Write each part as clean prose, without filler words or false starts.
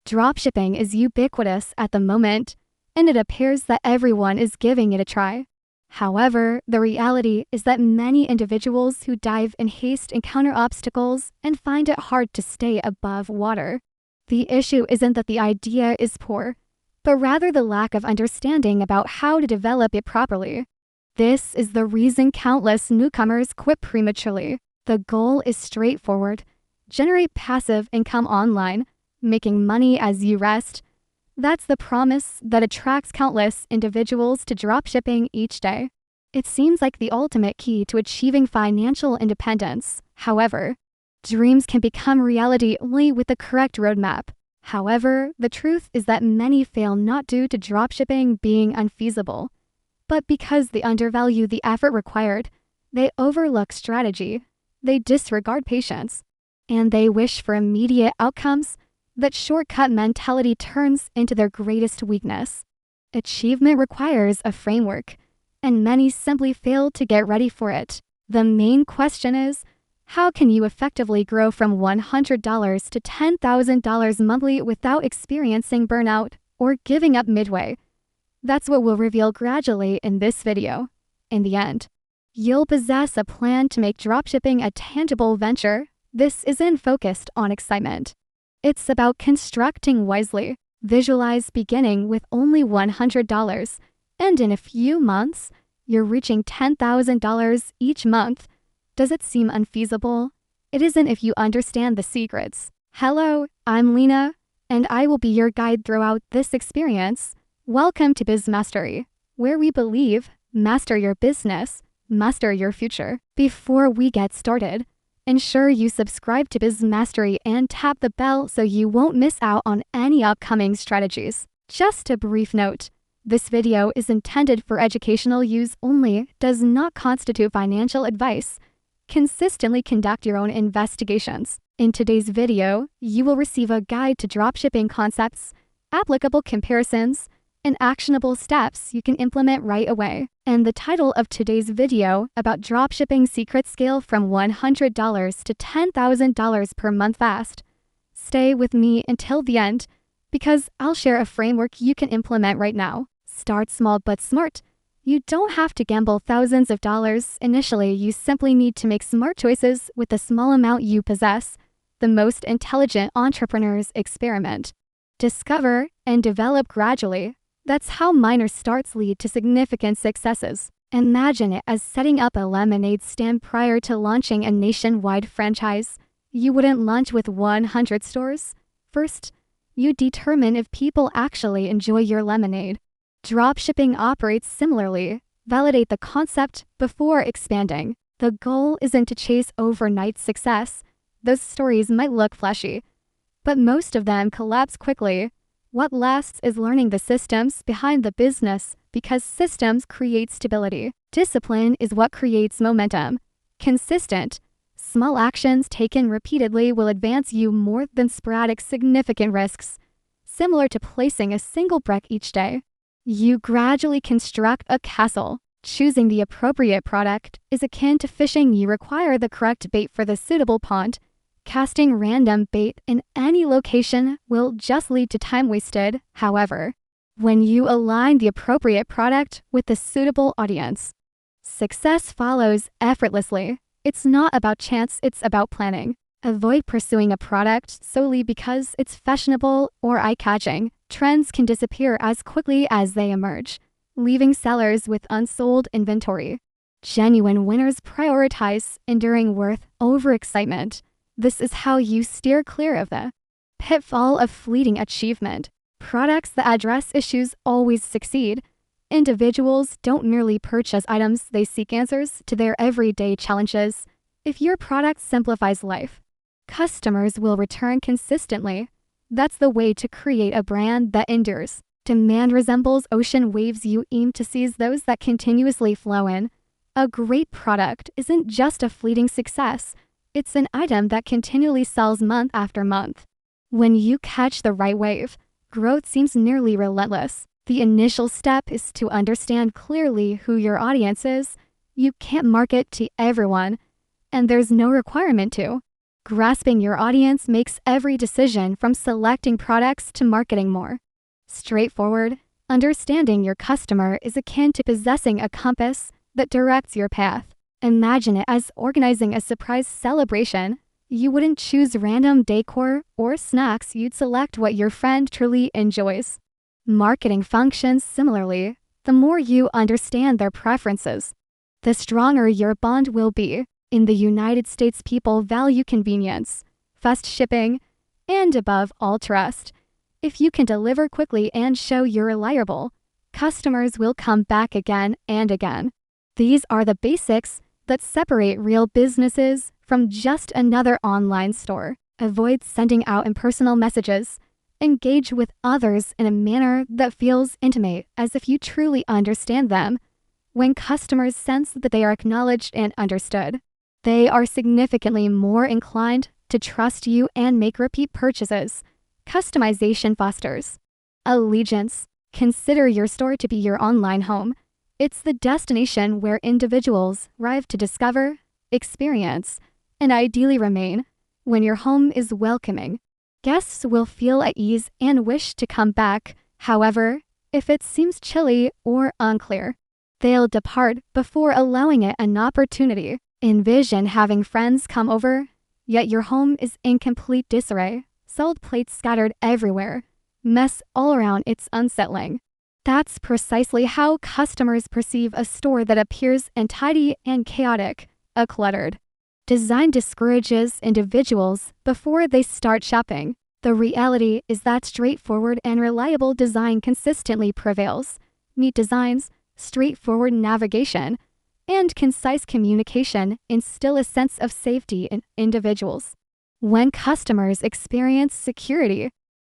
Dropshipping is ubiquitous at the moment, and it appears that everyone is giving it a try. However, the reality is that many individuals who dive in haste encounter obstacles and find it hard to stay above water. The issue isn't that the idea is poor, but rather the lack of understanding about how to develop it properly. This is the reason countless newcomers quit prematurely. The goal is straightforward: generate passive income online, making money as you rest. That's the promise that attracts countless individuals to dropshipping each day. It seems like the ultimate key to achieving financial independence. However, dreams can become reality only with the correct roadmap. However, the truth is that many fail not due to dropshipping being unfeasible, but because they undervalue the effort required. They overlook strategy, they disregard patience, and they wish for immediate outcomes. That shortcut mentality turns into their greatest weakness. Achievement requires a framework, and many simply fail to get ready for it. The main question is, how can you effectively grow from $100 to $10,000 monthly without experiencing burnout or giving up midway? That's what we'll reveal gradually in this video. In the end, you'll possess a plan to make dropshipping a tangible venture. This isn't focused on excitement. It's about constructing wisely. Visualize beginning with only $100, and in a few months, you're reaching $10,000 each month. Does it seem unfeasible? It isn't if you understand the secrets. Hello, I'm Lena, and I will be your guide throughout this experience. Welcome to BizMastery, where we believe, master your business, master your future. Before we get started, ensure you subscribe to BizMastery and tap the bell so you won't miss out on any upcoming strategies. Just a brief note, this video is intended for educational use only, does not constitute financial advice. Consistently conduct your own investigations. In today's video, you will receive a guide to dropshipping concepts, applicable comparisons, and actionable steps you can implement right away. And the title of today's video about dropshipping secret scale from $100 to $10,000 per month fast. Stay with me until the end, because I'll share a framework you can implement right now. Start small but smart. You don't have to gamble thousands of dollars initially. You simply need to make smart choices with the small amount you possess. The most intelligent entrepreneurs experiment, discover, and develop gradually. That's how minor starts lead to significant successes. Imagine it as setting up a lemonade stand prior to launching a nationwide franchise. You wouldn't launch with 100 stores. First, you determine if people actually enjoy your lemonade. Dropshipping operates similarly. Validate the concept before expanding. The goal isn't to chase overnight success. Those stories might look flashy, but most of them collapse quickly. What lasts is learning the systems behind the business, because systems create stability. Discipline is what creates momentum. Consistent, small actions taken repeatedly will advance you more than sporadic significant risks. Similar to placing a single brick each day, you gradually construct a castle. Choosing the appropriate product is akin to fishing. You require the correct bait for the suitable pond. Casting random bait in any location will just lead to time wasted. However, when you align the appropriate product with the suitable audience, success follows effortlessly. It's not about chance, it's about planning. Avoid pursuing a product solely because it's fashionable or eye-catching. Trends can disappear as quickly as they emerge, leaving sellers with unsold inventory. Genuine winners prioritize enduring worth over excitement. This is how you steer clear of the pitfall of fleeting achievement. Products that address issues always succeed. Individuals don't merely purchase items, they seek answers to their everyday challenges. If your product simplifies life, customers will return consistently. That's the way to create a brand that endures. Demand resembles ocean waves. You aim to seize those that continuously flow in. A great product isn't just a fleeting success. It's an item that continually sells month after month. When you catch the right wave, growth seems nearly relentless. The initial step is to understand clearly who your audience is. You can't market to everyone, and there's no requirement to. Grasping your audience makes every decision from selecting products to marketing more straightforward. Understanding your customer is akin to possessing a compass that directs your path. Imagine it as organizing a surprise celebration. You wouldn't choose random decor or snacks, you'd select what your friend truly enjoys. Marketing functions similarly. The more you understand their preferences, the stronger your bond will be. In the United States, people value convenience, fast shipping, and above all, trust. If you can deliver quickly and show you're reliable, customers will come back again and again. These are the basics that separate real businesses from just another online store. Avoid sending out impersonal messages. Engage with others in a manner that feels intimate, as if you truly understand them. When customers sense that they are acknowledged and understood, they are significantly more inclined to trust you and make repeat purchases. Customization fosters allegiance. Consider your store to be your online home. It's the destination where individuals arrive to discover, experience, and ideally remain. When your home is welcoming, guests will feel at ease and wish to come back. However, if it seems chilly or unclear, they'll depart before allowing it an opportunity. Envision having friends come over, yet your home is in complete disarray. Sold plates scattered everywhere. Mess all around, it's unsettling. That's precisely how customers perceive a store that appears untidy and chaotic, cluttered. Design discourages individuals before they start shopping. The reality is that straightforward and reliable design consistently prevails. Neat designs, straightforward navigation, and concise communication instill a sense of safety in individuals. When customers experience security,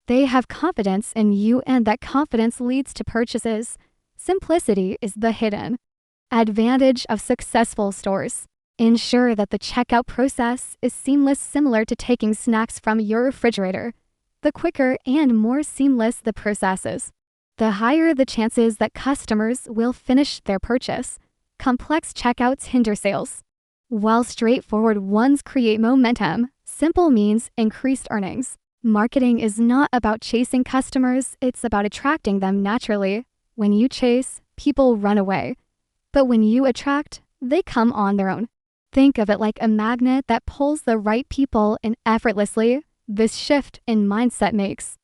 they have confidence in you, and that confidence leads to purchases. Simplicity is the hidden advantage of successful stores. Ensure that the checkout process is seamless, similar to taking snacks from your refrigerator. The quicker and more seamless the process is, the higher the chances that customers will finish their purchase. Complex checkouts hinder sales, while straightforward ones create momentum. Simple means increased earnings. Marketing is not about chasing customers, it's about attracting them naturally. When you chase, people run away. But when you attract, they come on their own. Think of it like a magnet that pulls the right people in effortlessly. This shift in mindset makes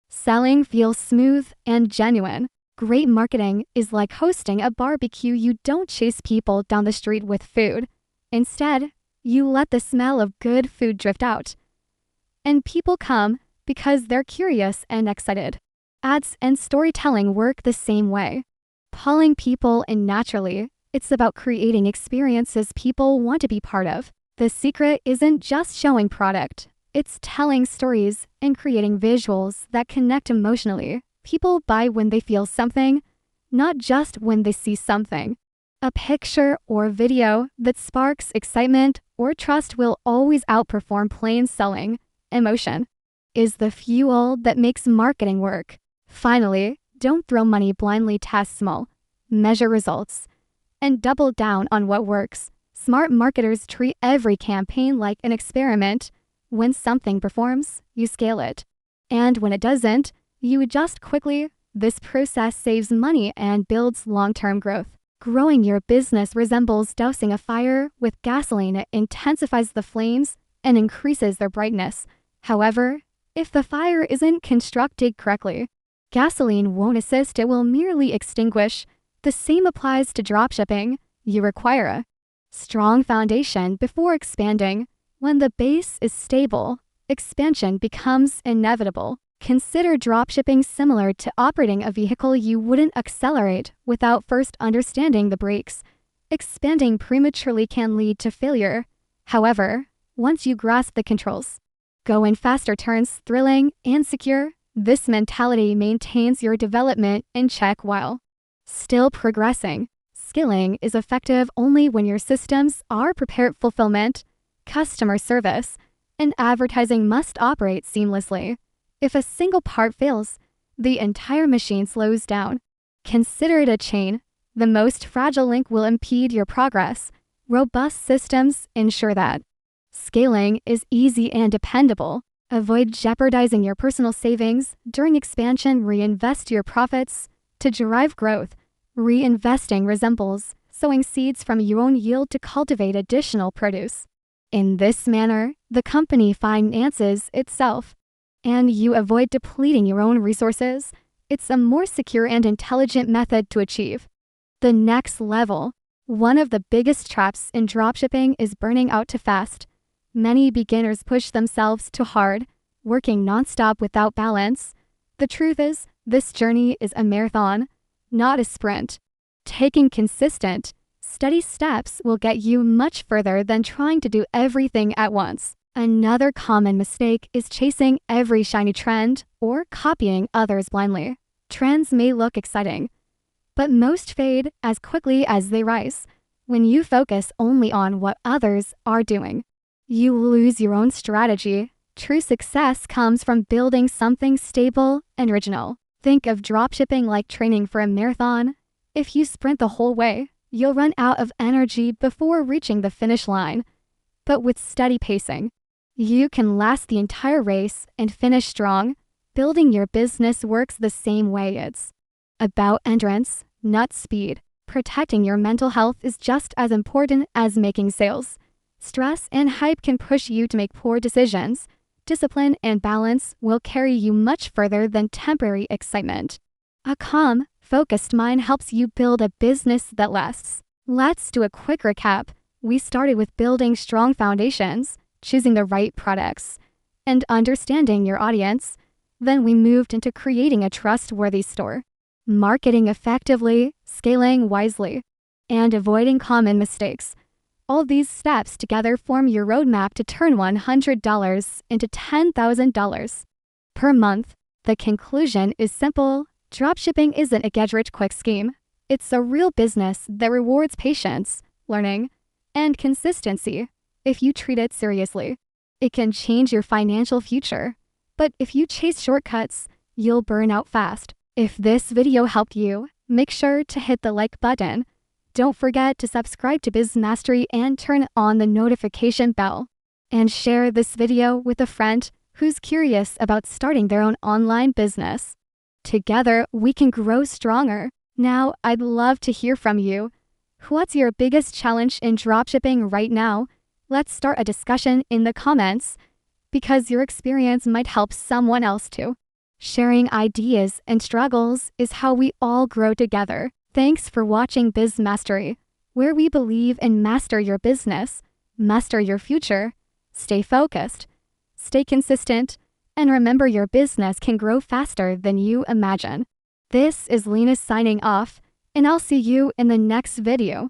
selling feel smooth and genuine. Great marketing is like hosting a barbecue. You don't chase people down the street with food. Instead, you let the smell of good food drift out. And people come because they're curious and excited. Ads and storytelling work the same way, pulling people in naturally. It's about creating experiences people want to be part of. The secret isn't just showing product. It's telling stories and creating visuals that connect emotionally. People buy when they feel something, not just when they see something. A picture or video that sparks excitement or trust will always outperform plain selling. Emotion is the fuel that makes marketing work. Finally, don't throw money blindly. Test small, measure results, and double down on what works. Smart marketers treat every campaign like an experiment. When something performs, you scale it. And when it doesn't, you adjust quickly. This process saves money and builds long-term growth. Growing your business resembles dousing a fire with gasoline. It intensifies the flames and increases their brightness. However, if the fire isn't constructed correctly, gasoline won't assist, it will merely extinguish. The same applies to dropshipping. You require a strong foundation before expanding. When the base is stable, expansion becomes inevitable. Consider dropshipping similar to operating a vehicle. You wouldn't accelerate without first understanding the brakes. Expanding prematurely can lead to failure. However, once you grasp the controls, go in faster turns, thrilling and secure. This mentality maintains your development in check while still progressing. Scaling is effective only when your systems are prepared. Fulfillment, customer service, and advertising must operate seamlessly. If a single part fails, the entire machine slows down. Consider it a chain. The most fragile link will impede your progress. Robust systems ensure that Scaling is easy and dependable. Avoid jeopardizing your personal savings. During expansion, reinvest your profits. To drive growth, reinvesting resembles sowing seeds from your own yield to cultivate additional produce. In this manner, the company finances itself, and you avoid depleting your own resources. It's a more secure and intelligent method to achieve the next level. One of the biggest traps in dropshipping is burning out too fast. Many beginners push themselves too hard, working nonstop without balance. The truth is, this journey is a marathon, not a sprint. Taking consistent, steady steps will get you much further than trying to do everything at once. Another common mistake is chasing every shiny trend or copying others blindly. Trends may look exciting, but most fade as quickly as they rise. When you focus only on what others are doing, you lose your own strategy. True success comes from building something stable and original. Think of dropshipping like training for a marathon. If you sprint the whole way, you'll run out of energy before reaching the finish line. But with steady pacing, you can last the entire race and finish strong. Building your business works the same way. It's about endurance, not speed. Protecting your mental health is just as important as making sales. Stress and hype can push you to make poor decisions. Discipline and balance will carry you much further than temporary excitement. A calm, focused mind helps you build a business that lasts. Let's do a quick recap. We started with building strong foundations, choosing the right products, and understanding your audience. Then we moved into creating a trustworthy store, marketing effectively, scaling wisely, and avoiding common mistakes. All these steps together form your roadmap to turn $100 into $10,000 per month. The conclusion is simple. Dropshipping isn't a get-rich-quick scheme. It's a real business that rewards patience, learning, and consistency. If you treat it seriously, it can change your financial future. But if you chase shortcuts, you'll burn out fast. If this video helped you, make sure to hit the like button. Don't forget to subscribe to BizMastery and turn on the notification bell. And share this video with a friend who's curious about starting their own online business. Together, we can grow stronger. Now, I'd love to hear from you. What's your biggest challenge in dropshipping right now? Let's start a discussion in the comments, because your experience might help someone else too. Sharing ideas and struggles is how we all grow together. Thanks for watching BizMastery, where we believe in master your business, master your future. Stay focused, stay consistent, and remember your business can grow faster than you imagine. This is Lena signing off, and I'll see you in the next video.